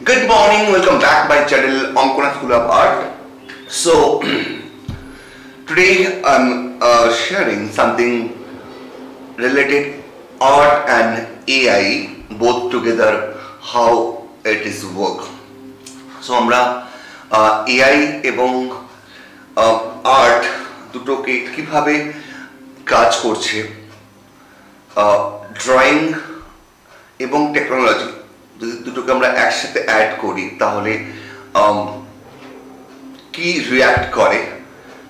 Good morning, welcome back my channel Ankona School of Art. So today I'm sharing something related art and AI both together, how it is work. So আমরা AI এবং art দুটোকে কিভাবে কাজ করছে, drawing এবং technology যদি দুটোকে আমরা একসাথে অ্যাড করি তাহলে কি রিঅ্যাক্ট করে।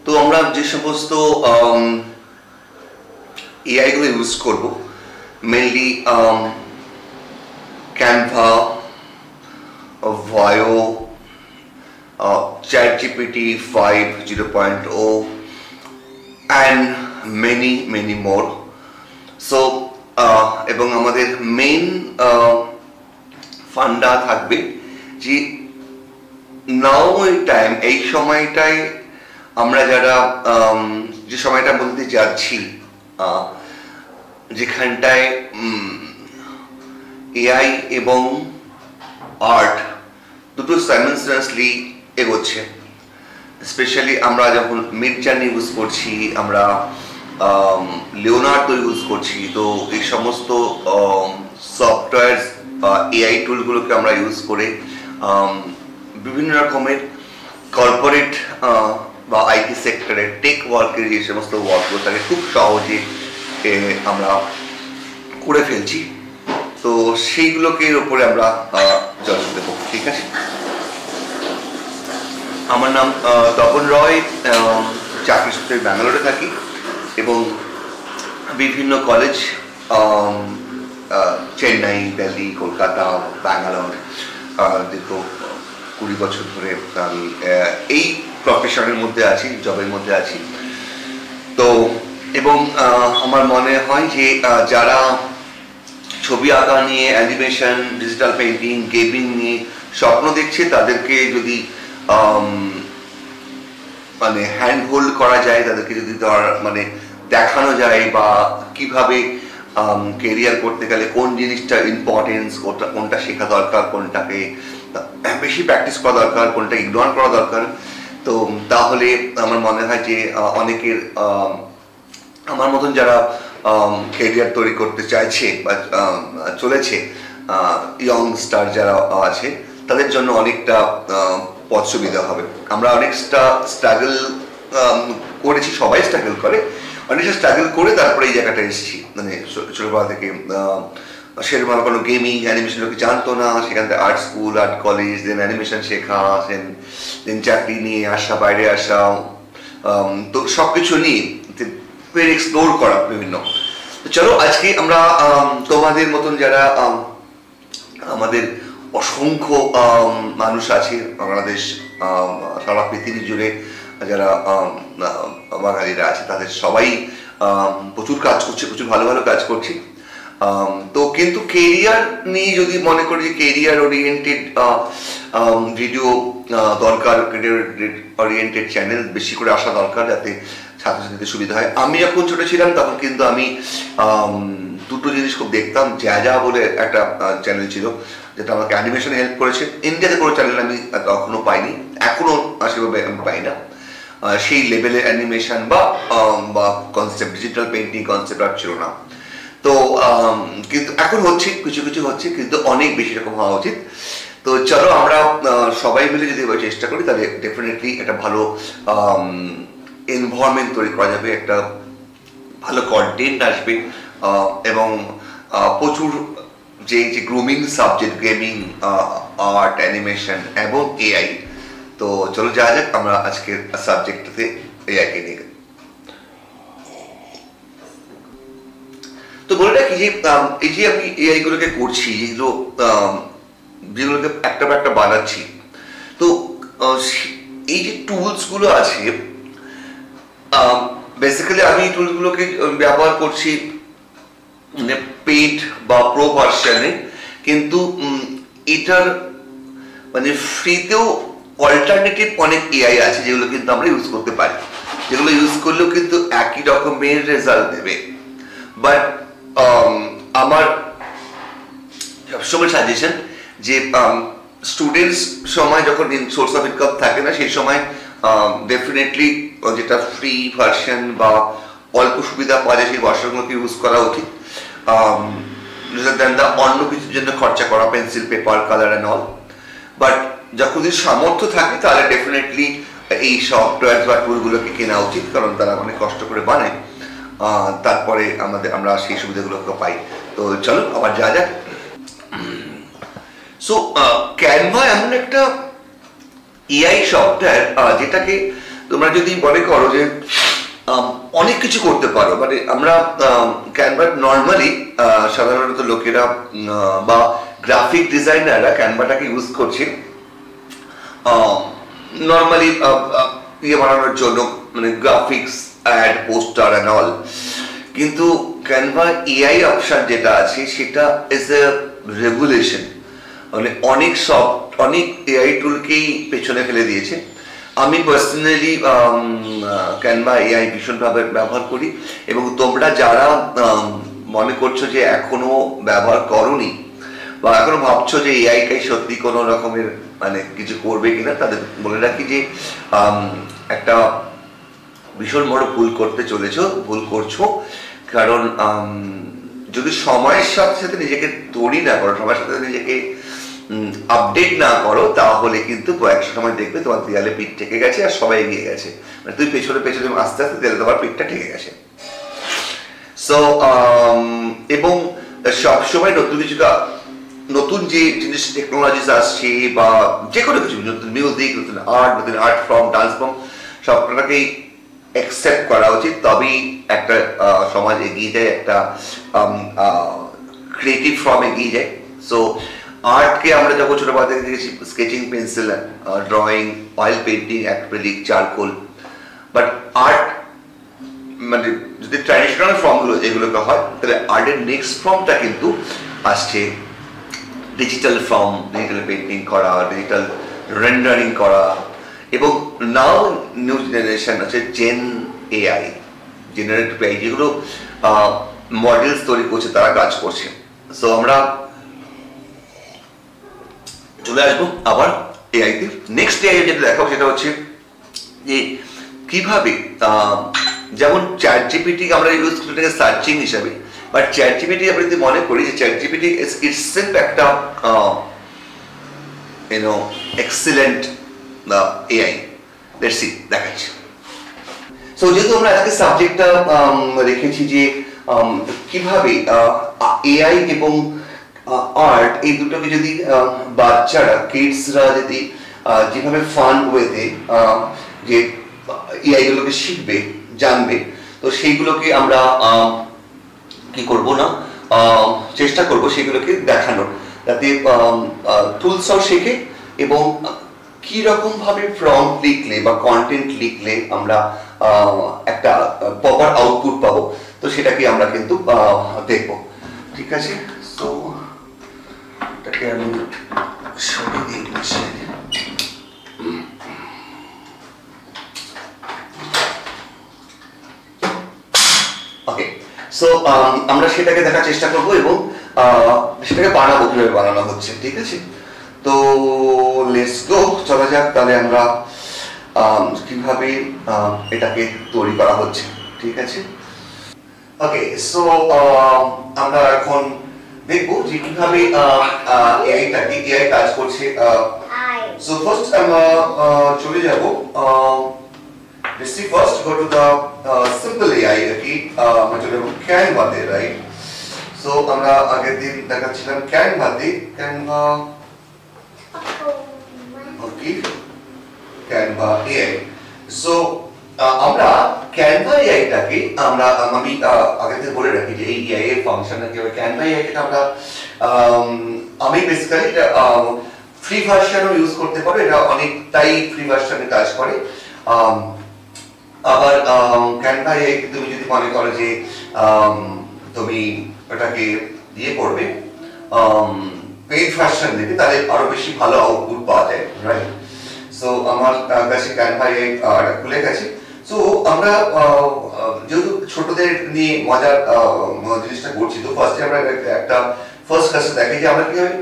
তো আমরা যে সমস্ত এআই গুলো ইউজ করব, mainly Canva, Veo, ChatGPT 5.0 and many more. So এবং আমাদের মেইন ফান্ডা থাকবে যে নাও টাইম, এই সময়টায় আমরা যারা যে সময়টা বলতে যাচ্ছি, যেখানটায় এআই এবং আর্ট দুটো সাইমেলটেনিয়াসলি এগোচ্ছে। স্পেশালি আমরা যখন মিডজার্নি ইউজ করছি, আমরা লিওনার্দো ইউজ করছি, তো এই সমস্ত সফটওয়্যার এআই টুলগুলোকে আমরা ইউজ করে বিভিন্ন রকমের কর্পোরেট বা আইটি সেক্টরের টেক ওয়ার্কের যে সমস্ত ওয়ার্কগুলো থাকে খুব সহজে আমরা করে ফেলছি। তো সেইগুলোকে ওপরে আমরা জজমেন্ট দেবো। ঠিক আছে, আমার নাম তপন রয়, চাকরি সূত্রে ব্যাঙ্গালোরে থাকি এবং বিভিন্ন কলেজ চেন্নাই, দিল্লি, কলকাতা, ব্যাঙ্গালোর দীর্ঘ 20 বছর ধরে আমি এই প্রফেশনের মধ্যে আছি, জবের মধ্যে আছি। তো এবং আমার মনে হয় যে যারা ছবি আঁকা নিয়ে, অ্যানিমেশন, ডিজিটাল পেইন্টিং, গেমিং নিয়ে স্বপ্ন দেখছে, তাদেরকে যদি মানে হ্যান্ড হোল্ড করা যায়, তাদেরকে যদি মানে দেখানো যায় বা কিভাবে কেরিয়ার করতে গেলে কোন জিনিসটা ইম্পর্টেন্স, কোনটা শেখা দরকার, কোনটাকে বেশি প্র্যাকটিস করা দরকার, কোনটা ইগনোর করা দরকার, তো তাহলে আমার মনে হয় যে অনেকের আমার মতন যারা কেরিয়ার তৈরি করতে চাইছে বা চলেছে, ইয়ংস্টার যারা আছে, তাদের জন্য অনেকটা পথ সুবিধা হবে। আমরা অনেকটা স্ট্রাগল করেছি, সবাই স্ট্রাগল করে, অনেকটা স্ট্রাগল করে তারপরে এই জায়গাটা এসেছি। মানে ছোটবেলা থেকে সেরকম কোনো গেমিং, অ্যানিমেশন লোকে জানতো না, সেখান থেকে আর্ট স্কুল, আর্ট কলেজ, দেন অ্যানিমেশন শেখা, দেন চাকরি নিয়ে আসা, বাইরে আসা, তো সব কিছু নিয়ে ফের এক্সপ্লোর করা বিভিন্ন। তো চলো আজকে আমরা তোমাদের মতন যারা আমাদের অসংখ্য মানুষ আছে বাংলাদেশ, সারা পৃথিবী জুড়ে যারা বাঙালিরা আছে, তাদের সবাই প্রচুর কাজ করছে, প্রচুর ভালো ভালো কাজ করছি। তো কিন্তু কেরিয়ার নিয়ে যদি মনে করি যে কেরিয়ার ওরিয়েন্টেড ভিডিও দরকার, কেরিয়ার ওরিয়েন্টেড চ্যানেল বেশি করে আসা দরকার, যাতে ছাত্রছাত্রীদের সুবিধা হয়। আমি যখন ছোট ছিলাম তখন কিন্তু আমি দুটো জিনিস খুব দেখতাম। যা বলে একটা চ্যানেল ছিল যেটা আমাকে অ্যানিমেশনে হেল্প করেছে। ইন্ডিয়াতে কোনো চ্যানেল আমি তখনও পাইনি, এখনও সেভাবে আমি পাই না সেই লেভেলের অ্যানিমেশন বা কনসেপ্ট, ডিজিটাল পেইন্টিং কনসেপ্ট আর ছিল না। তো কিন্তু এখন হচ্ছে, কিছু কিছু হচ্ছে, কিন্তু অনেক বেশি রকম হওয়া উচিত। তো চলো আমরা সবাই মিলে যদি চেষ্টা করি তাহলে ডেফিনেটলি একটা ভালো এনভায়রনমেন্ট তৈরি করা যাবে, একটা ভালো কন্টেন্ট আসবে এবং প্রচুর যে grooming subject, gaming, art, animation এবং এআই। তো চলো যাওয়া যাক আমরা আজকের সাবজেক্টটাতে, এআইকে নিয়ে। তো বলে রাখি যে এই যে আমি এআই গুলোকে করছি, যেগুলোকে একটা পর একটা বানাচ্ছি, তো এই যে টুলস গুলো আছে, বেসিক্যালি আমি এই টুলসগুলোকে ব্যবহার করছি মানে পেইড বা প্রো ভার্সনে, কিন্তু এটার মানে ফ্রিতেও অল্টারনেটিভ অনেক এআই আছে যেগুলো কিন্তু আমরা ইউজ করতে পারি, যেগুলো ইউজ করলেও কিন্তু একই রকমের রেজাল্ট দেবে। বাট আমার সবসময় সাজেশন যে স্টুডেন্টস সময় যখন সোর্স অফ ইনকাম থাকে না সেই সময় ডেফিনেটলি যেটা ফ্রি ভার্সন বা অল্প সুবিধা পাওয়া যায় সেই ভার্সনগুলোকে ইউজ করা উচিত, অন্য কিছুর জন্য খরচা করা, pencil, paper, colour and all. But যখন যদি সামর্থ্য থাকে তাহলে ডেফিনেটলি এই সফটওয়্যার বা টুলগুলোকে কেনা উচিত, কারণ তারা অনেক কষ্ট করে বানায়, তারপরে আমরা সেই সুবিধাগুলোকে পাই। তো চলো আবার যা যাক। সো ক্যানভা এমন একটা এআই সফটওয়্যার যেটাকে তোমরা যদি মনে করো যে অনেক কিছু করতে পারো, মানে আমরা ক্যানভা নর্মালি সাধারণত লোকেরা বা গ্রাফিক ডিজাইনাররা ক্যানভাটাকে ইউজ করছে নর্মালি বানানোর জন্য, মানে graphics, ad, poster and all. কিন্তু ক্যানভা এআই অপশন যেটা আছে সেটা ইজ এ রেভলিউশন, মানে অনেক এআই টুলকেই পেছনে ফেলে দিয়েছে। আমি পার্সোনালি ক্যানভা এআই ভীষণভাবে ব্যবহার করি, এবং তোমরা যারা মনে করছো যে এখনো ব্যবহার করোনি বা এখনো ভাবছো যে এআইকে সত্যি কোনো রকমের মানে কিছু করবে কিনা, তাদের বলে রাখি যে একটা ভীষণ বড় ভুল করছো। কারণ যদি সময়ের সাথে সাথে নিজেকে তৈরি না করো, সময়ের সাথে সাথে নিজেকে আপডেট না করো, তাহলে কিন্তু কয়েকটা সময় দেখবে তোমার দেয়ালে পিঠ ঠেকে গেছে আর সবাই এগিয়ে গেছে, মানে তুই পেছনে আস্তে আস্তে দেয়ালে তোমার পিঠটা ঠেকে গেছে। সো এবং সবসময় নতুন যে জিনিস টেকনোলজিস আসছে বা যে কোনো কিছু, নতুন মিউজিক, নতুন আর্ট ফর্ম, ডান্স ফর্ম, সবটাকেই অ্যাকসেপ্ট করা উচিত, তবেই একটা সমাজ এগিয়ে যায়, একটা ক্রিয়েটিভ ফর্ম এগিয়ে যায়। সো আর্টকে আমরা যখন ছোটবেলা থেকে দেখেছি sketching, pencil, drawing, oil painting, acrylic, charcoal, but art মানে যদি ট্র্যাডিশনাল ফর্মগুলো যেগুলোকে হয়, তাহলে আর্টের নেক্সট ফর্মটা কিন্তু আসছে ডিজিটাল ফর্ম, ডিজিটাল পেন্টিং করা, ডিজিটাল রেন্ডারিং করা, এবং নাও নিউ জেনারেশন আছে জেনারেটিভ এআই, যেগুলো মডেলস তৈরি করছে, তারা কাজ করছে। সো আমরা চলে আসবো আবার এআইতে। নেক্সট এআই যেটা দেখাবো সেটা হচ্ছে যে কিভাবে যেমন চ্যাট জিপিটি আমরা ইউজ করি সার্চিং হিসাবে, বাট চ্যাট জিপিটি আমরা যদি মনে করি যে চ্যাট জিপিটি ইটসেলফ একটা এক্সিলেন্ট এআই। লেটস সি, দেখাচ্ছি। সো যেহেতু আমরা আজকে সাবজেক্টটা রেখেছি যে কিভাবে এআই এবং আর্ট এই দুটোকে যদি বাচ্চারা, কিডসরা যদি যেভাবে ফান ওয়েতে যে এআই গুলোকে শিখবে, জানবে, তো সেইগুলোকে আমরা কি করব না চেষ্টা করব সেগুলোকে দেখানোর, যাতে টুলসও শেখে এবং কি রকম ভাবে প্রম্পট লিখলে বা কন্টেন্ট লিখলে আমরা একটা প্রপার আউটপুট পাবো, তো সেটাকে আমরা কিন্তু দেখব। ঠিক আছে, তো এটাকে আমি সরিয়ে দিয়েছি। ওকে, সো আমরা সেটাকে দেখার চেষ্টা করব এবং সেটাকে বানাবো, কিভাবে বানানো হচ্ছে। ঠিক আছে, তো লেটস গো, চলা যাক তাহলে আমরা কিভাবে এটাকে তৈরি করা হচ্ছে। ঠিক আছে, ওকে, সো আমরা এখন দেখবো যে কিভাবে এআই কাজ করছে। সো ফার্স্ট আমরা চলে যাব, let's see, first go to the simple AI, আমরা চলে যাব ক্যানভাতে, রাইট? সো আমরা আগের দিন দেখাচ্ছিলাম ক্যানভাতে, ক্যানভা, ওকে, ক্যানভা এআই। সো আমরা ক্যানভা এআইটাকে আমি আগে থেকে বলে রাখি যে এই এআই এর ফাংশনটা কি হবে। ক্যানভা এআইটা আমি বেসিক্যালি ফ্রি ভার্সনও ইউজ করতে পারো, এটা অনেকটাই ফ্রি ভার্সনে কাজ করে। আবার ক্যানভা এআই তুমি যদি মনে করো যে তুমি ওটাকে দিয়ে করবে পেইড ভার্সন দেবে, তাহলে আরো বেশি ভালো আউটপুট পাওয়া যায়, রাইট? সো আমার কাছে ক্যানভা এআই খুলে গেছে। সো আমরা যেহেতু ছোটদের নিয়ে মজার জিনিসটা করছি, তো ফার্স্টে আমরা একটা ফার্স্ট ক্লাসে দেখি যে আমরা কিভাবে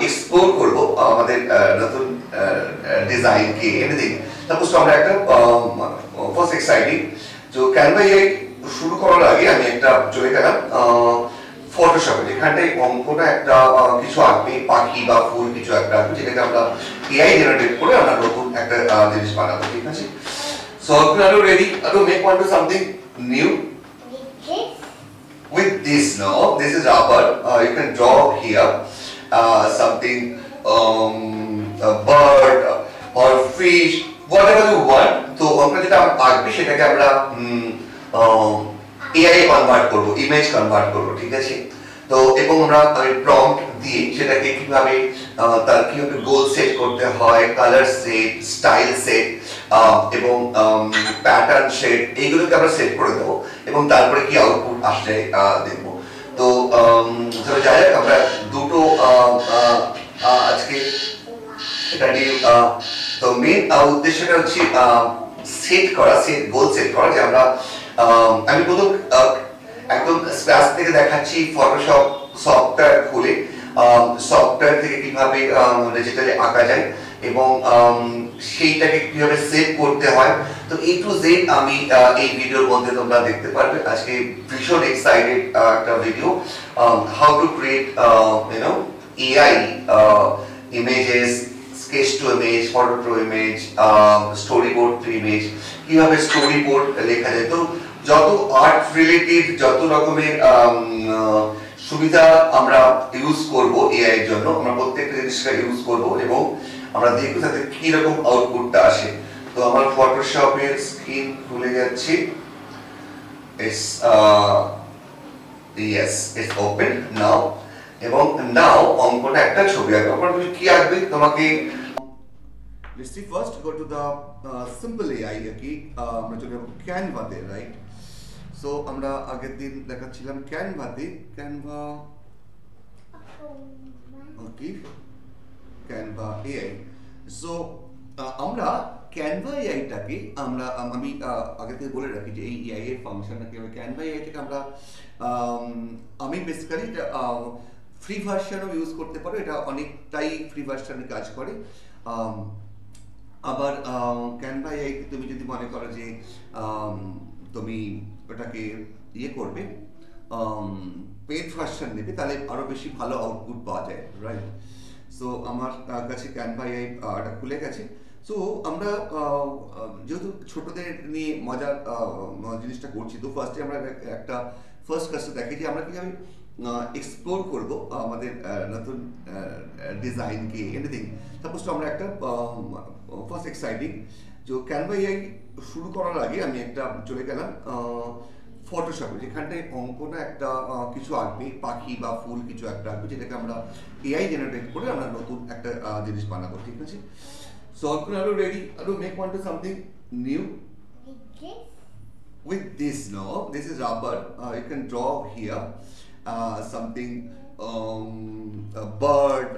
এক্সপ্লোর করব আমাদের নতুন ডিজাইন কি এনিথিং। সাপোজ আমরা একটা ফার্স্ট এক্সাইটিং তো ক্যানভা এআই শুরু করার আগে আমি একটা চলে গেলাম ফটোশপে, যেখানটায় অঙ্কটা একটা কিছু আঁকবে, পাখি বা ফুল কিছু একটা আঁকবে, যেটাকে আমরা এআই জেনারেট করে আমরা নতুন একটা জিনিস বানাবো, ঠিক আছে? So are you ready to make one to something new? With this, no, this is rubber. You can draw here something, a bird or fish, whatever you want. তো আমরা যেটা আঁকবি সেটাকে আমরা এআই কনভার্ট করব, ইমেজ কনভার্ট করব, ঠিক আছে? তো এবং আমরা প্রম্পট দিয়ে সেটাকে কিভাবে তার কিভাবে গোল সেট করতে হয়, কালার সেট, স্টাইল সেট এবং প্যাটার্ন সেট, এইগুলোকে আমরা সেট করে দেবো এবং তারপরে কি আউটপুট আসছে দেখবো। তো চলো যাই হোক, আমরা দুটো আজকে এটা নিয়ে তো মেন উদ্দেশ্যটা হচ্ছে সেট করা, গোল সেট করা, যে আমরা আমি প্রথম একদম স্ক্র্যাচ থেকে দেখাচ্ছি ফটোশপ সফটওয়্যার খুলে সফটওয়্যার থেকে কিভাবে ডিজিটালি আঁকা যায় এবং সেইটাকে কিভাবে সেভ করতে হয়। তো এ টু জেড আমি এই ভিডিওর মধ্যে তোমরা দেখতে পারবে। আজকে ভীষণ এক্সাইটেড একটা video, how to create AI images, sketch to image, photo to image, story board to image, কিভাবে স্টোরি বোর্ড লেখা যায়। তো যত আর্ট রিলেটেড যত রকমের সুবিধা আমরা ইউজ করব এআই এর জন্য, আমরা প্রত্যেকটা জিনিসটা ইউজ করব এবং আমরা দেখব তাতে কি রকম আউটপুটটা আসে। তো আমার ফটোশপের স্ক্রিন খুলে যাচ্ছে, it's open now এবং নাও অঙ্কটা একটা ছবি আঁকবে। আমরা কি আঁকবে তোমাকে, let's see first go to the simple AI কি আমরা চলে যাব ক্যানভাতে, রাইট? সো আমরা আগের দিন দেখাচ্ছিলাম ক্যানভাতে, ক্যানভা ওকে, ক্যানভা এআই। সো আমরা ক্যানভা এআইটাকে আমি আগে থেকে বলে রাখি যে এই এআই এর ফাংশনটা কি হবে। ক্যানভা এআই থেকে আমরা আমি বেসিক্যালি ফ্রি ভার্সনও ইউজ করতে পারো, এটা অনেকটাই ফ্রি ভার্সনে কাজ করে। আবার ক্যানভা এআই তুমি যদি মনে করো যে তুমি ওটাকে ইয়ে করবে, পেড ভার্সন নেবে, তাহলে আরো বেশি ভালো আউটপুট পাওয়া যায়, রাইট? সো আমার কাছে ক্যানভা এআই খুলে গেছে। সো আমরা যেহেতু ছোটদের নিয়ে মজার জিনিসটা করছি, তো ফার্স্টে আমরা একটা ফার্স্ট কাজটা দেখি যে আমরা কিভাবে এক্সপ্লোর করব আমাদের নতুন ডিজাইন কি এনিথিং। সাপোজ আমরা একটা ফার্স্ট এক্সাইটিং যে ক্যানভা এআই শুরু করার আগে আমি একটা চলে গেলাম ফটোশপে, যেখানটায় অঙ্কটা একটা কিছু আঁকবে, পাখি বা ফুল কিছু একটা আঁকবে, যেটাকে আমরা এআই জেনারেট করে আমরা নতুন একটা জিনিস বানাবো, ঠিক আছে? So are you ready to make one to something new? With this, no, this is rubber. You can draw here something, a bird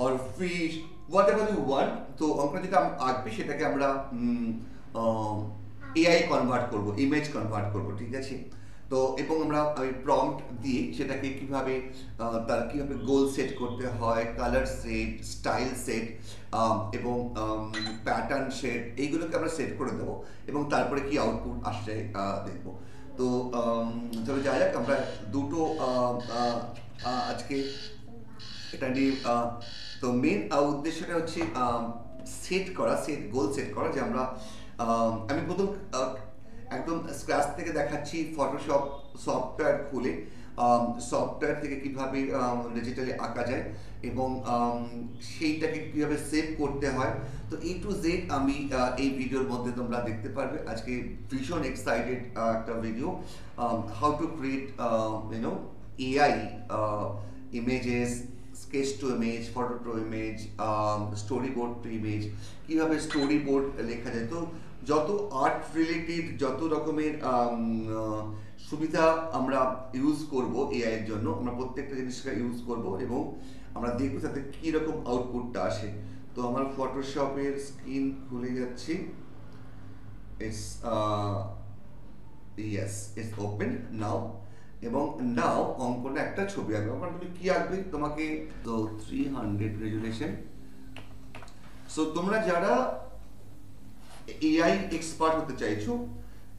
or fish, whatever you want. তো অঙ্কটা যেটা আঁকবে সেটাকে আমরা এআই কনভার্ট করব, ইমেজ কনভার্ট করব, ঠিক আছে? তো এবং আমরা প্রম্পট দিয়ে সেটাকে কিভাবে তার কিভাবে গোল সেট করতে হয়, কালার সেট, স্টাইল সেট এবং প্যাটার্ন সেট, এইগুলোকে আমরা সেট করে দেবো এবং তারপরে কি আউটপুট আসছে দেখবো। তো চলো যাই হোক, আমরা দুটো আজকে এটা নিয়ে তো মেন উদ্দেশ্যটা হচ্ছে সেট করা, গোল সেট করা, যে আমরা আমি প্রথম একদম স্ক্র্যাচ থেকে দেখাচ্ছি ফটোশপ সফটওয়্যার খুলে সফটওয়্যার থেকে কিভাবে ডিজিটালি আঁকা যায় এবং সেইটাকে কিভাবে সেভ করতে হয়। তো এ টু জেড আমি এই ভিডিওর মধ্যে তোমরা দেখতে পারবে। আজকে ভীষণ এক্সাইটেড একটা video, how to create AI images, sketch to image, photo to image, story board to image, কিভাবে স্টোরি বোর্ড লেখা যায়। তো যত আর্ট রিলেটেড যত রকমের সুবিধা আমরা ইউজ করব এআই এর জন্য, আমরা প্রত্যেকটা জিনিসকে ইউজ করব এবং আমরা দেখব তাতে কি রকম আউটপুটটা আসে। তো আমার ফটোশপের স্ক্রিন খুলে যাচ্ছে, it's open now এবং নাও অঙ্কনে একটা ছবি আঁকবে। ওখানে তুমি কি আঁকবে, তোমাকে তো 300 রেজুলেশন। সো তোমরা যারা এআই এক্সপার্ট হতে চাইছো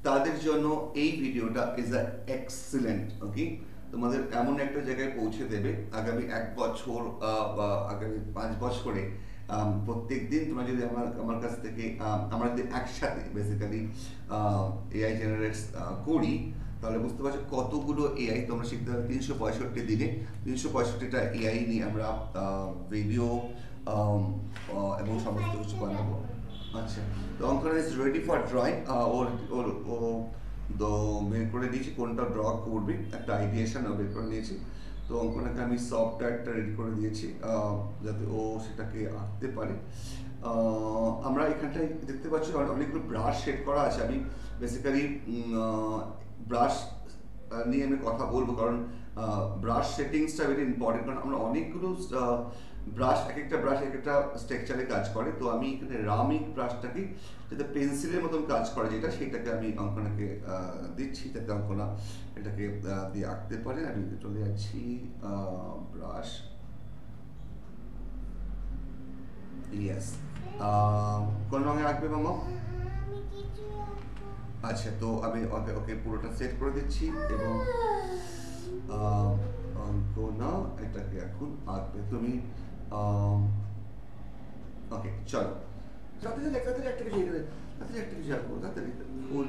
তাদের জন্য এই ভিডিওটা ইজ আ এক্সিলেন্ট। ওকে, তোমাদের এমন একটা জায়গায় পৌঁছে দেবে আগামী 1 বছর বা আগামী 5 বছরে প্রত্যেক দিন তোমরা যদি আমার কাছ থেকে আমরা যদি একসাথে বেসিক্যালি এআই জেনারেটস করি, তাহলে বুঝতে পারছো কতগুলো এআই তোমরা শিখতে পারবে। 365 দিনে 365টা এআই নিয়ে আমরা ভিডিও এবং সমস্ত কিছু বানাবো। আচ্ছা, তো Ankana is ready for drawing. ওর তো বের করে দিয়েছি কোনটা ড্র করবে, একটা আইডিয়েশন বের করে নিয়েছি। তো অঙ্কনাকে আমি সফটওয়্যারটা রেডি করে দিয়েছি যাতে ও সেটাকে আঁকতে পারে। আমরা এখানটায় দেখতে পাচ্ছি অনেকগুলো ব্রাশ সেট করা আছে। আমি বেসিক্যালি ব্রাশ নিয়ে আমি কথা বলবো, কারণ ব্রাশ সেটিংসটা ভেরি ইম্পর্টেন্ট। কারণ আমরা অনেকগুলো ব্রাশ, এক একটা ব্রাশ এক একটা স্ট্রাকচারে কাজ করে। তো আমি এখানে রামিক ব্রাশটাকে যাতে পেন্সিলের মতন কাজ করে যেটা, সেটাকে আমি অঙ্কনাকে দিচ্ছি যাতে অঙ্কনা এটাকে দিয়ে আঁকতে পারে। আমি চলে যাচ্ছি ব্রাশ, ইয়েস। কোন রঙে আঁকবে মামা? আচ্ছা, তো আমি ওকে ওকে পুরোটা সেট করে দিচ্ছি এবং অঙ্কনা এটাকে এখন আঁকবে। তুমি ওকে চলো, তাড়াতাড়ি একটা কিছু আঁকবো, তাড়াতাড়ি ফুল।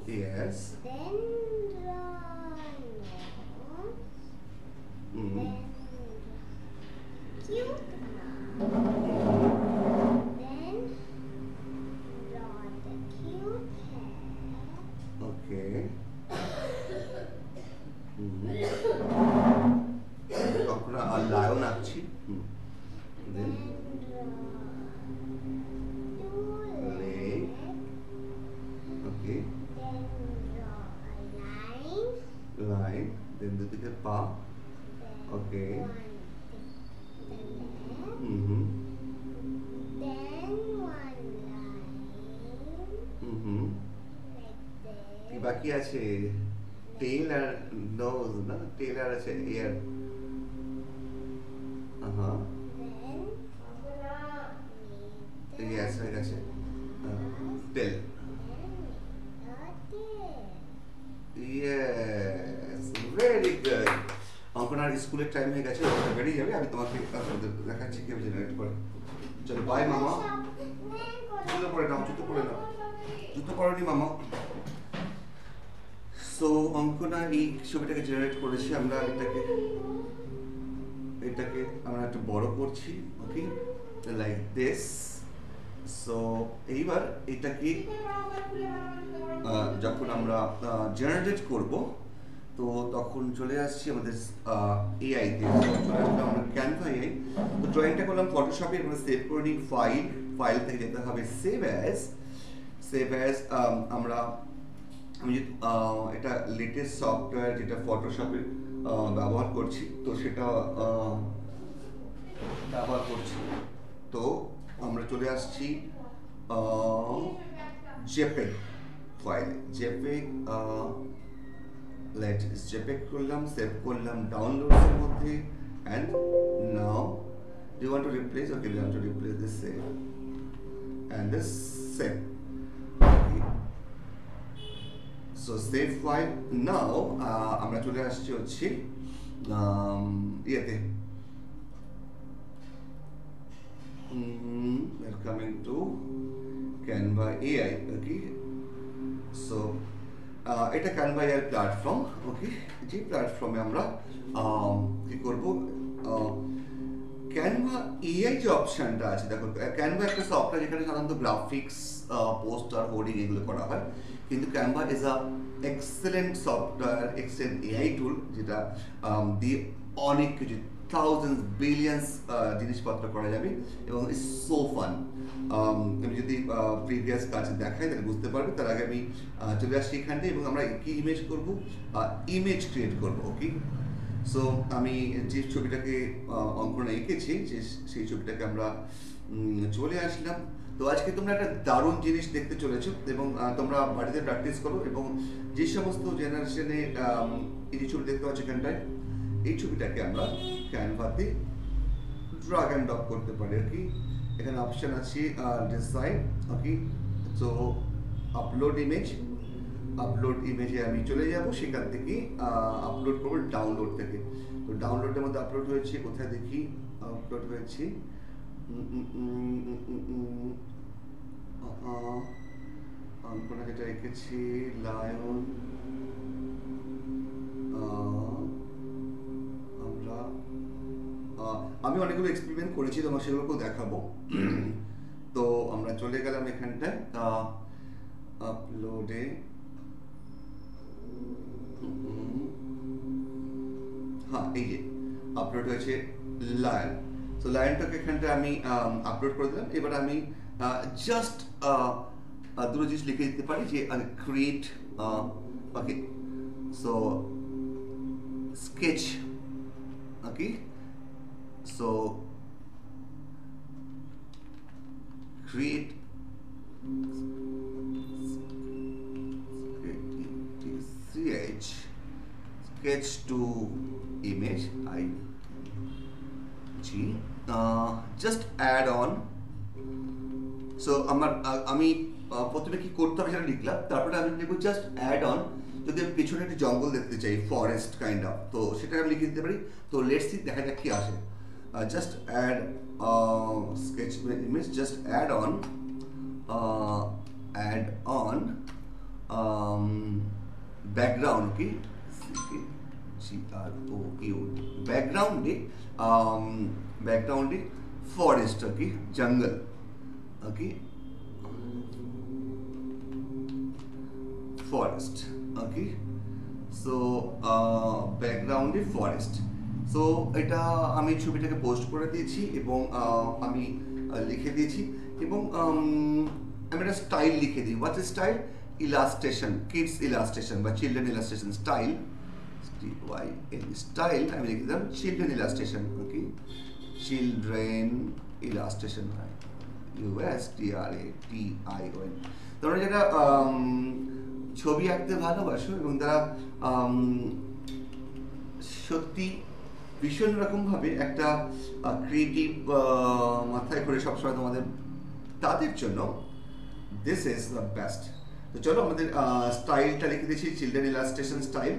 Yes. Then cute mouth. Then draw the cute hair. Okay. Ankana আর লায়ন আঁকছি। Then draw two leg. Okay. Then draw a line. Line. Then দুদিকে পা। Then Okay. one the leg. Then one line. Like কি this. বাকি আছে? টেল আর nose না, টেল আর আছে air. Then yes, হয়ে গেছে। টেল, ইয়েস, ভেরি গুড। অঙ্কনার স্কুলের টাইম হয়ে গেছে, বেরিয়ে যাবে। আমি তোমাকে দেখাচ্ছি কিভাবে জেনারেট করে। চলো বাই মামা। জুতো পরে নাও, জুতো পরে নাও, জুতো পরনি মামা। সো অঙ্কনা এই ছবিটাকে জেনারেট করেছি। আমরা এটাকে আমরা একটু বড় করছি। ওকে, লাইক দিস। সো এইবার এটাকে যখন আমরা জেনারেট করব, তো তখন চলে আসছি আমাদের এআই তে। চলে আসলাম আমরা ক্যানভা এআই। তো ড্রয়িংটা করলাম ফটোশপে, এবার সেভ করে নিই। ফাইল থেকে যেতে হবে সেভ অ্যাজ। আমি এটা লেটেস্ট সফটওয়্যার যেটা ফটোশপে ব্যবহার করছি, তো সেটা ব্যবহার করছি। তো আমরা চলে আসছি জেপেগ ফাইলে। জেপেগ করলাম, সেভ করলাম ডাউনলোডসের মধ্যে। And now do want to replace? Okay, do want to replace this save and this save. So save file. Now আমরা চলে আসছি হচ্ছে ইয়েতে, coming to Canva AI. Okay, so এটা Canva AI প্ল্যাটফর্ম। ওকে, যে প্ল্যাটফর্মে আমরা কি করব, Canva AI যে অপশনটা আছে, দেখো Canva একটা সফটওয়্যার যেখানে সাধারণত গ্রাফিক্স, পোস্টার, হোর্ডিং এগুলো করা হয়। কিন্তু Canva is a excellent software, excellent AI টুল, যেটা দিয়ে অনেক কিছু থাউজেন্ডস বিলিয়ন্স জিনিসপত্র করা যাবে এবং ইটস সো ফান। আমি যদি প্রিভিয়াস কাজ দেখাই তাহলে বুঝতে পারবে। তার আগে আমি চলে আসছি এখানটায় এবং আমরা কি ইমেজ করব, ইমেজ ক্রিয়েট করব। ওকে, সো আমি যে ছবিটাকে অঙ্কনে এঁকেছি, সেই ছবিটাকে আমরা চলে আসলাম। তো আজকে তোমরা একটা দারুণ জিনিস দেখতে চলেছো এবং তোমরা বাড়িতে প্র্যাকটিস করো এবং যে সমস্ত জেনারেশনে এই যে ছবি দেখতে পাচ্ছ এখানটায়, এই ছবিটাকে আমরা ক্যানভাতে ড্রাগ অ্যান্ড ড্রপ করতে পারি আর কি। এখানে অপশন আছে ডিজাইন, ওকে। সো আপলোড ইমেজে আমি চলে যাব, সেখান থেকে আপলোড করবো ডাউনলোড থেকে। তো ডাউনলোডের মধ্যে আপলোড হয়েছে, কোথায় দেখি আপলোড হয়েছে, আমরা যেটা রেখেছি লায়ন, আমরা আমি অনেকগুলো এক্সপেরিমেন্ট করেছি, তোমার সেগুলোকেও দেখাবো। তো আমরা চলে গেলাম এখানটায় আপলোডে, হ্যাঁ এই যে আপলোড হয়েছে লায়ন। তো লায়নটাকে এখানটায় আমি আপলোড করে দিলাম। এবার আমি জাস্ট দুটো জিনিস লিখে দিতে পারি যে create, okay. So sketch, okay. So create sketch to image just add on। so আমি প্রথমে কি করতে হবে সেটা লিখলাম, তারপরে আমি লিখবো জাস্ট অ্যাড অন। যদি আমি পেছনে একটা জঙ্গল দেখতে চাই, ফরেস্ট কাইন্ড অফ, তো সেটা আমি লিখে দিতে পারি। তো লেটস সি, দেখা যাক কি আসে। just add sketch image, just add on background, okay, background forest, okay, jungle, okay, forest, okay। so background forest। So এটা আমি ছবিটাকে পোস্ট করে দিয়েছি এবং আমি লিখে দিয়েছি এবং আমি একটা স্টাইল লিখে দিই। What's a style? Illustration, kids illustration বা চিলড্রেন ইলাস্ট্রেশন স্টাইল, স্টাইল আমি লিখে দিলাম children illustration, okay. Children illustration, USTRATION। তোমরা যারা ছবি আঁকতে ভালোবাসো এবং তারা সত্যি ভীষণ রকমভাবে একটা ক্রিয়েটিভ মাথায় করে সবসময় তোমাদের, তাদের জন্য দিস ইজ দ্য বেস্ট। তো চলো আমাদের স্টাইলটা লিখে দিয়েছি, children illustration style,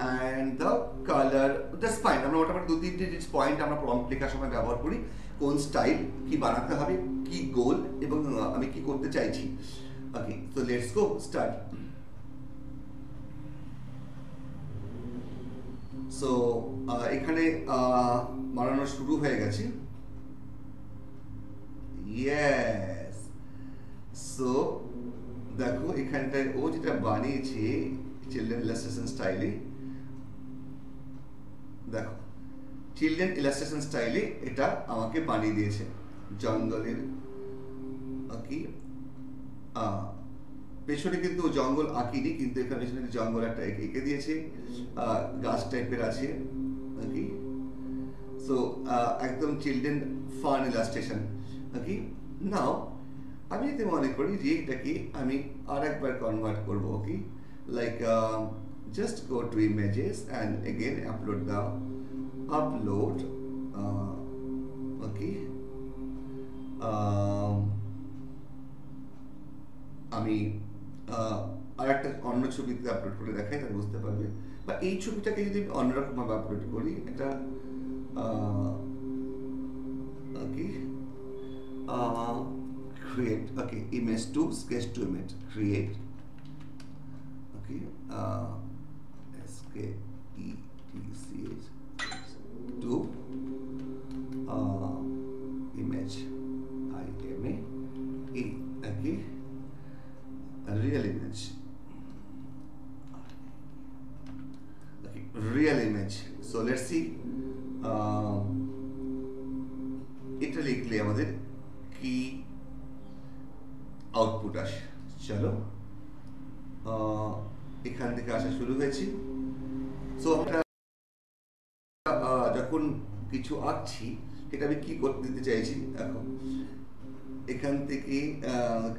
and the colour, that's fine. আমরা মোটামুটি 2-3টে পয়েন্ট আমরা প্রম্পট লেখার সময় ব্যবহার করি, কোন স্টাইল, কি বানাতে হবে, কি গোল এবং আমি কি করতে চাইছি, okay. So let's go start. So এখানে বানানো শুরু হয়ে গেছে, ইয়েস। সো দেখো এখানটায় ও যেটা বানিয়েছে চিলড্রেন ইলাস্ট্রেশন স্টাইলে, দেখো চিলড্রেন ইলাস্ট্রেশন স্টাইলে এটা আমাকে বানিয়ে দিয়েছে জঙ্গলের, ওকে। পেছনে কিন্তু জঙ্গল আঁকিনি, কিন্তু এখানে পেছনে জঙ্গল একটা এঁকে দিয়েছে, গাছ টাইপের আছে, ওকে। সো একদম চিলড্রেন ফান ইলাস্ট্রেশন, ওকে। নাও আমি এতে মনে করি যে এটাকে আমি আর একবার কনভার্ট করবো, okay. Like just go to images and again upload the upload, okay. আমি আর একটা অন্য ছবিতে আপলোড করে দেখাই, তাহলে বুঝতে পারবে। বা এই ছবিটাকে যদি অন্যরকম ভাবে আপলোড করি, এটা ওকে, create, okay, image to sketch to image, create, okay, SKETCH to image, IMAE, okay, real image, okay, real image। so let's see এটা লিখলে আমাদের কি আউটপুট আসে। চলো এখান থেকে আসা শুরু হয়েছে। সো আমরা যখন কিছু আঁকছি, এটা আমি কি করতে দিতে চাইছি, এখন এখান থেকে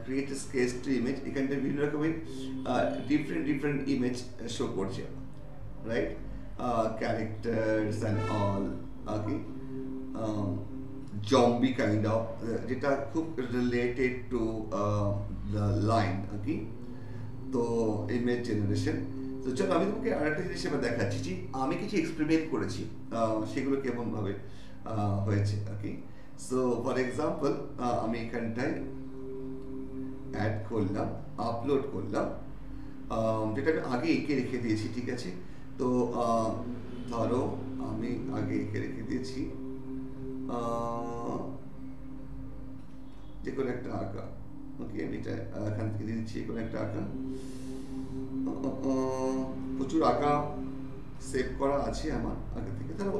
ক্রিয়েট স্কেচ টু ইমেজ, এখানটা বিভিন্ন রকমের ডিফারেন্ট ইমেজ শো করছে, right? Characters and all, okay, zombie kind of, যেটা খুব রিলেটেড টু দ্য লাইন, ওকে। তো ইমেজ জেনারেশন। তো চলো আমি তোমাকে আরেকটা জিনিস এবার দেখাচ্ছি যে আমি কিছু এক্সপেরিমেন্ট করেছি, সেগুলো কেমনভাবে হয়েছে, ওকে। সো ফর এক্সাম্পল আমি এখানটায় অ্যাড করলাম, আপলোড করলাম, যেটা আমি আগে এঁকে রেখে দিয়েছি, ঠিক আছে? তো ধরো আমি আগে এঁকে রেখে দিয়েছি যে কোনো একটা আঁকা, ওকে। আমি এটা এখান থেকে দিয়ে দিচ্ছি কোনো একটা আঁকা, প্রচুর আঁকা সেভ করা আছে আমার আগে থেকে। ধরো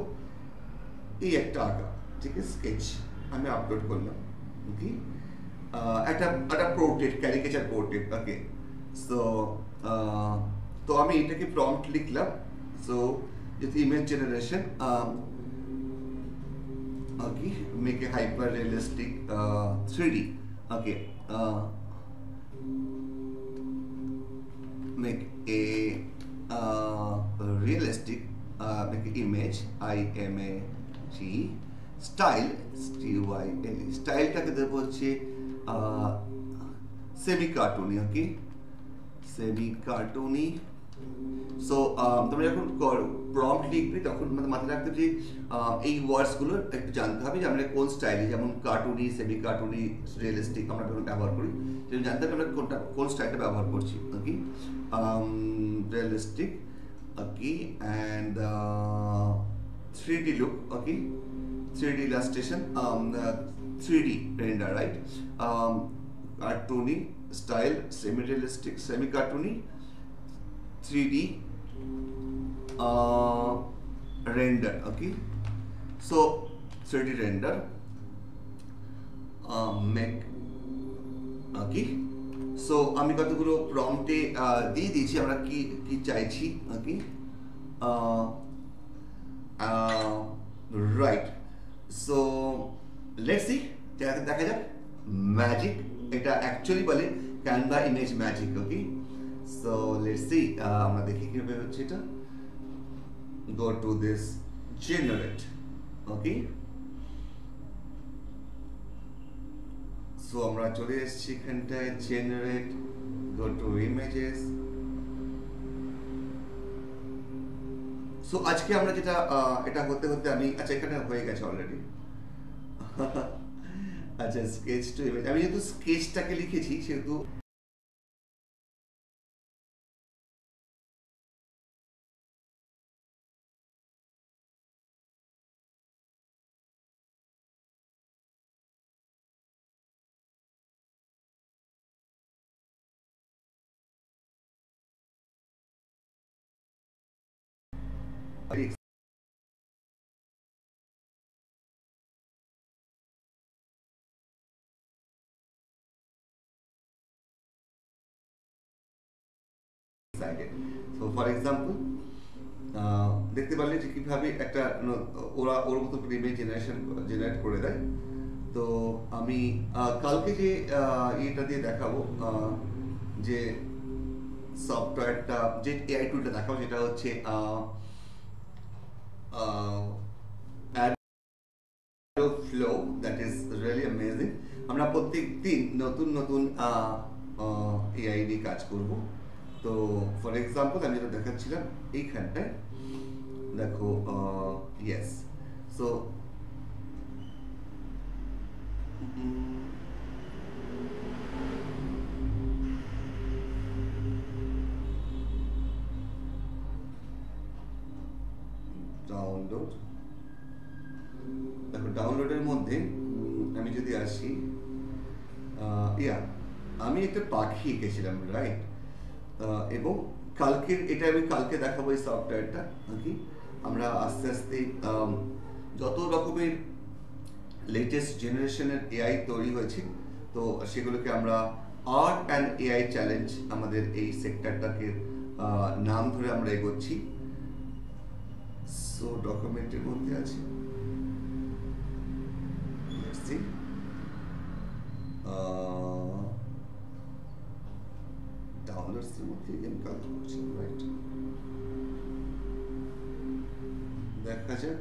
এই একটা আঁকা, ঠিক আছে, স্কেচ আমি আপলোড করলাম, ওকে। একটা পোর্ট্রেট, ক্যারিকেচার পোর্ট্রেট, ওকে। সো তো আমি এটাকে প্রম্পট লিখলাম, সো যেহেতু image generation, okay, make a hyper realistic 3D, okay, make a realistic make an image, image, style, style, স্টাইলটাকে দেবো হচ্ছে সেমি কার্টুনি, ওকে, সেমি কার্টুনি। সো তোমরা যখন প্রম্পট লিখবে তখন মাথায় রাখতে যে এই ওয়ার্ডসগুলো একটু জানতে হবে যে আমরা কোন স্টাইলে, যেমন কার্টুনি, সেমি কার্টুনি, রিয়েলিস্টিক আমরা ব্যবহার করি, সেটা জানতে হবে আমরা কোন স্টাইলটা ব্যবহার করছি, okay. Realistic, okay, and 3D look, okay, 3D illustration, 3D render, right? Cartoony style, semi-realistic, semi-cartoony, 3D render, okay. So 3D render, make, okay. So আমি কতগুলো প্রম্পটে দিয়ে দিয়েছি আমরা কি কি চাইছি, ওকে, রাইট। সো লেটস সি, দেখা যাক ম্যাজিক, এটা অ্যাকচুয়ালি বলে Canva image magic, okay. So let's see, আমরা দেখি কিভাবে হচ্ছে এটা। Go to this generate, okay. So আমরা চলে এসেছি এখানটায় generate, go to images. So আজকে আমরা যেটা এটা হতে হতে আমি, আচ্ছা এখানে হয়ে গেছে অলরেডি। আচ্ছা স্কেচ টু ইমেজ, আমি যেহেতু স্কেচটাকে লিখেছি সেহেতু সো ফর এক্সাম্পল দেখতে পারলে যে কিভাবে একটা ওরা ওর মতো ইমেজ জেনারেট করে দেয়। তো আমি কালকে যে এটা দিয়ে দেখাবো, যে সফটওয়্যারটা, যে এআই টুলটা দেখাবো, যেটা হচ্ছে flow, that is really amazing. আমরা প্রত্যেক দিন নতুন নতুন এআই নিয়ে কাজ করব। তো ফর এক্সাম্পল আমি যেটা দেখাচ্ছিলাম এইখানটায় দেখো, ইয়েস, সো ডাউনলোড, দেখো ডাউনলোডের মধ্যে আমি যদি আসি, আমি একটা পাখি এঁকেছিলাম, রাইট? এবং এটা আমি কালকে দেখাবো এই সফটওয়্যারটা, ওকে। আমরা আস্তে আস্তে যত রকমের লেটেস্ট জেনারেশনের এআই তৈরি হয়েছে, তো সেগুলোকে আমরা আর্ট অ্যান্ড এআই চ্যালেঞ্জ, আমাদের এই সেক্টরটাকে নাম ধরে আমরা এগোচ্ছি। সো ডকুমেন্টের মধ্যে আছে, ডাউনলোডসের মধ্যে আমি কাজ করছি, রাইট? দেখা যাক,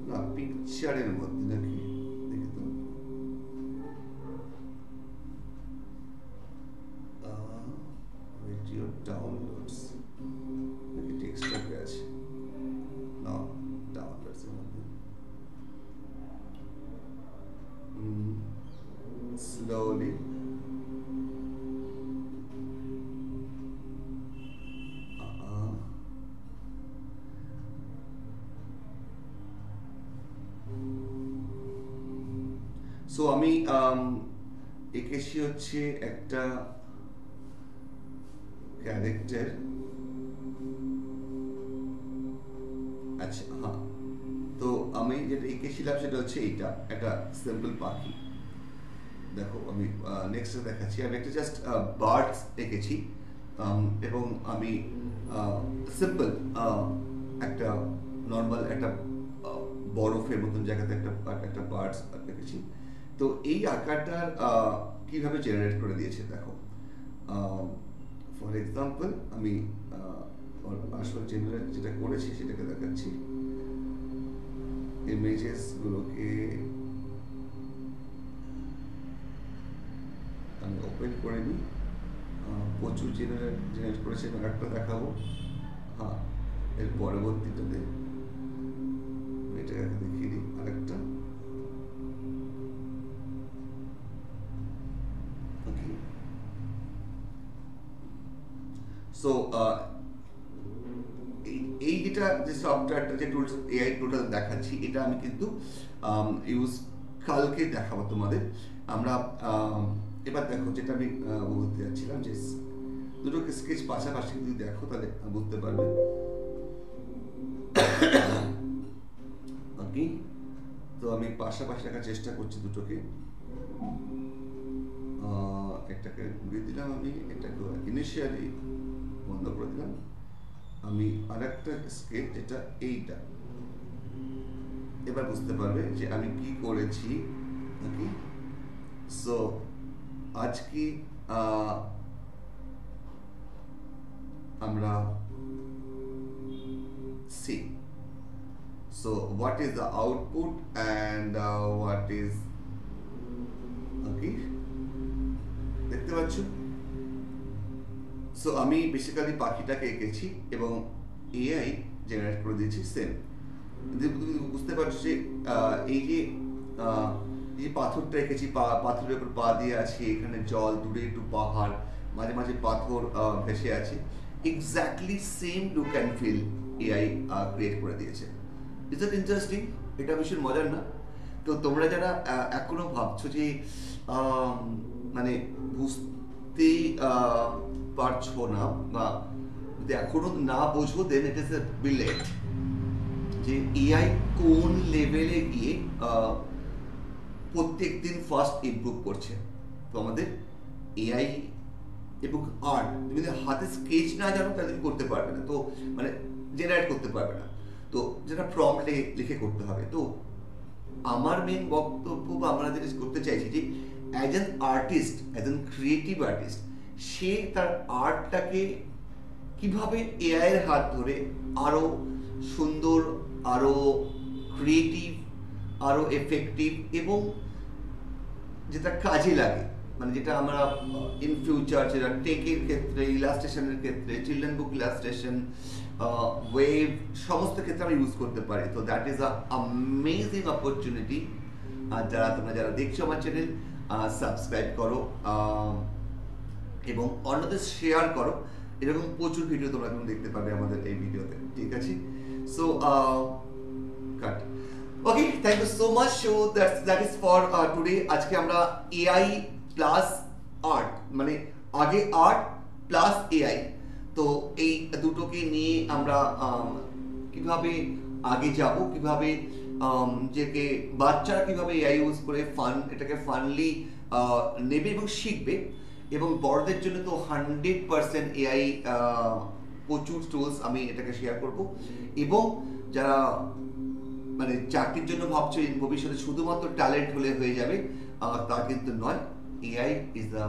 না পিকচারের মধ্যে নাকি, দেখি তো। ভিডিও ডাউনলোডস নাকি ডেস্কটপে আছে? না, ডাউনলোডসের মধ্যে। স্লোলি সো আমি এঁকেছি হচ্ছে একটা ক্যারেক্টার। আচ্ছা, হ্যাঁ, তো আমি যেটা এঁকেছিলাম সেটা হচ্ছে এইটা একটা সিম্পল পাখি। দেখো আমি নেক্সট দেখাচ্ছি। আমি একটা জাস্ট বার্ডস এঁকেছি এবং আমি সিম্পল একটা নর্মাল একটা বরফের মতন জায়গাতে একটা বার্ডস এঁকেছি। তো এই আকারটার কিভাবে জেনারেট করে দিয়েছে দেখো। ফর এক্সাম্পল আমি আসল জেনারেট যেটা করেছি সেটাকে দেখাচ্ছি। ইমেজেস গুলোকে আমি ওপেন করে নিই, প্রচুর জেনারেট করেছে এবং একটা দেখাবো। হ্যাঁ, এর পরবর্তীটাতে এটাকে দেখিয়ে দিই আরেকটা। ওকে, সো এই যেটা যে সফটওয়্যারটা যে টুলস এআই টুলটা দেখাচ্ছি, এটা আমি কিন্তু ইউজ কালকে দেখাবো তোমাদের। আমরা এবার দেখো যেটা আমি বলতে যাচ্ছিলাম যে দুটো স্কেচ পাশাপাশি যদি দেখো তাহলে বুঝতে পারবে। ওকে, তো আমি পাশাপাশি রাখার চেষ্টা করছি দুটোকে। একটাকে ঘুরিয়ে দিলাম, আমি এটাকে ইনিশিয়ালি বন্ধ করে দিলাম। আমি আরেকটা স্কেচ যেটা এইটা, এবার বুঝতে পারবে যে আমি কি করেছি। ওকে, সো আজকে আমরা see, so what is the output and what is, okay, দেখতে পাচ্ছ? সো আমি বেসিক্যালি পাখিটাকে এঁকেছি এবং এআই জেনারেট করে দিয়েছি সেম। বুঝতে পারছো যে এই যে পাথরটা এঁকেছি, পাথরের উপর পা দিয়ে আছে, এখানে জল, দূরে একটু পাহাড়, মাঝে মাঝে পাথর ভেসে আছে, exactly same look and feel AI create করে দিয়েছে। Is that interesting? এটা ভীষণ মজার না? তো তোমরা যারা এখনো ভাবছো যে মানে বুঝতেই পারছো না বা যদি এখনো না বোঝো, দেন ইট ইজ এ বিলেট যে এআই কোন লেভেলে গিয়ে প্রত্যেক দিন ফার্স্ট ইমপ্রুভ করছে। তো আমাদের এআই এবং আর্ট, তুমি যদি হাতে স্কেচ না জানো তাহলে তুমি করতে পারবে না, তো মানে জেনারেট করতে পারবে না। তো যেটা প্রম্পটে লিখে করতে হবে। তো আমার মেন বক্তব্য বা আমরা যেটা করতে চাইছি যে as an artist, as an creative artist, সে তার আর্টটাকে কিভাবে এআই এর হাত ধরে আরো সুন্দর, আরো ক্রিয়েটিভ, আরো এফেক্টিভ এবং যেটা কাজে লাগে, মানে যেটা আমরা ইন ফিউচার যেটা টেকের ক্ষেত্রে, ইলাস্ট্রেশনের ক্ষেত্রে, চিলড্রেন বুক ইলাস্ট্রেশন, ওয়েব, সমস্ত ক্ষেত্রে আমরা ইউজ করতে পারি। তো that is a amazing opportunity. আর তোমরা যারা দেখছো আমার চ্যানেল, সাবস্ক্রাইব করো এবং অন্যদের শেয়ার করো। এরকম প্রচুর ভিডিও তোমরা এখন দেখতে পাবে আমাদের এই ভিডিওতে, ঠিক আছে? So cut. Okay, thank you so much. So that is for today. আজকে আমরা এআই প্লাস আর্ট, মানে আগে আর্ট প্লাস এআই, তো এই দুটোকে নিয়ে আমরা কিভাবে আগে যাব, কিভাবে যেকে বাচ্চারা কিভাবে এআই ইউজ করে এটাকে ফানলি নেবে এবং শিখবে, এবং বড়দের জন্য তো 100% এআই প্রচুর টুলস আমি এটাকে শেয়ার করব। এবং যারা মানে চাকরির জন্য ভাবছো in ভবিষ্যতে শুধুমাত্র ট্যালেন্ট হলে হয়ে যাবে, তা কিন্তু নয়। এআই ইজ দ্য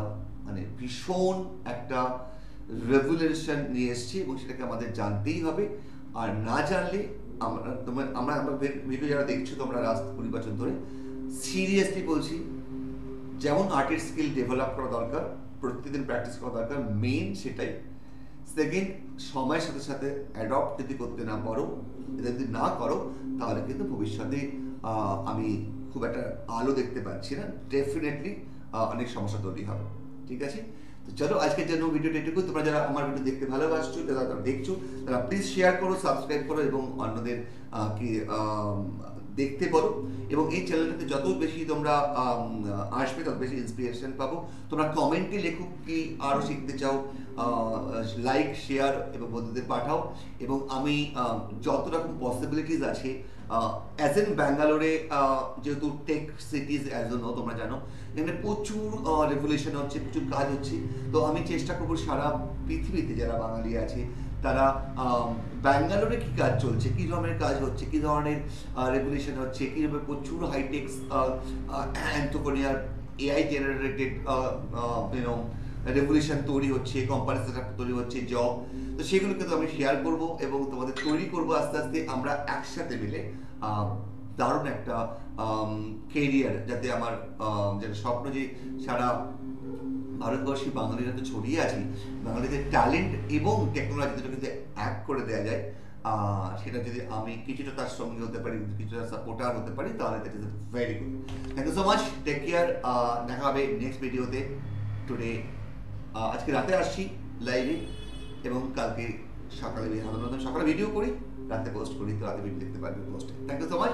মানে ভীষণ একটা রেভলিউশন নিয়ে এসছে এবং সেটাকে আমাদের জানতেই হবে। আর না জানলে আমরা ভিডিও যারা দেখছো তোমরা লাস্ট 20 বছর ধরে, সিরিয়াসলি বলছি, যেমন আর্টের স্কিল ডেভেলপ করা দরকার, প্রতিদিন প্র্যাকটিস করা দরকার, মেন সেটাই। সেকেন্ড, সময়ের সাথে সাথে অ্যাডপ্ট যদি করতে না পারো, এটা যদি না করো, তাহলে কিন্তু ভবিষ্যতে আমি খুব একটা আলো দেখতে পাচ্ছি না, ডেফিনেটলি অনেক সমস্যা তৈরি হবে। ঠিক আছে, তো চলো আজকের জন্য ভিডিওটা এটুকু। তোমরা যারা আমার ভিডিও দেখতে ভালোবাসছো, যারা দেখছো, তারা প্লিজ শেয়ার করো, সাবস্ক্রাইব করো এবং অন্যদের কি দেখতে পারো। এবং এই চ্যানেলটাতে যত বেশি তোমরা আসবে তত বেশি ইন্সপিরেশন পাবো। তোমরা কমেন্টে লেখো কি আরও শিখতে চাও, লাইক শেয়ার এবং বন্ধুদের পাঠাও। এবং আমি যত রকম পসিবিলিটিস আছে, অ্যাজ এন ব্যাঙ্গালোরে, যেহেতু টেক সিটিজ অ্যাজ নো, তোমরা জানো এখানে প্রচুর রেভলিউশন হচ্ছে, প্রচুর কাজ হচ্ছে। তো আমি চেষ্টা করবো সারা পৃথিবীতে যারা বাঙালি আছে তারা ব্যাঙ্গালোরে কী কাজ চলছে, কী ধরনের কাজ হচ্ছে, কী ধরনের রেভলিউশন হচ্ছে, কীভাবে প্রচুর হাইটেক্স অ্যান্থোকোনিয়ার এআই জেনারেটেড রেভলিউশন তৈরি হচ্ছে, কোম্পানি সেট আপ তৈরি হচ্ছে, জব, তো সেগুলো কিন্তু আমি শেয়ার করব এবং তোমাদের তৈরি করবো আস্তে আস্তে আমরা একসাথে মিলে দারুণ একটা কেরিয়ার, যাতে আমার যেটা স্বপ্ন যে সারা ভারতবর্ষী বাঙালিরা তো ছড়িয়ে আছি, বাঙালিদের ট্যালেন্ট এবং টেকনোলজি দুটো কিন্তু এক করে দেওয়া যায়, সেটা যদি আমি কিছুটা তার সঙ্গে হতে পারি, কিছুটা সাপোর্টার হতে পারি, তাহলে that is very good. Thank you so much, take care, দেখা হবে নেক্সট ভিডিওতে। টুডে আজকে রাতে আসছি লাইভে এবং কালকে সকালে সকালে ভিডিও করি, রাতে পোস্ট করি, তো রাতে ভিডিও দেখতে পারবে পোস্টে। Thank you so much.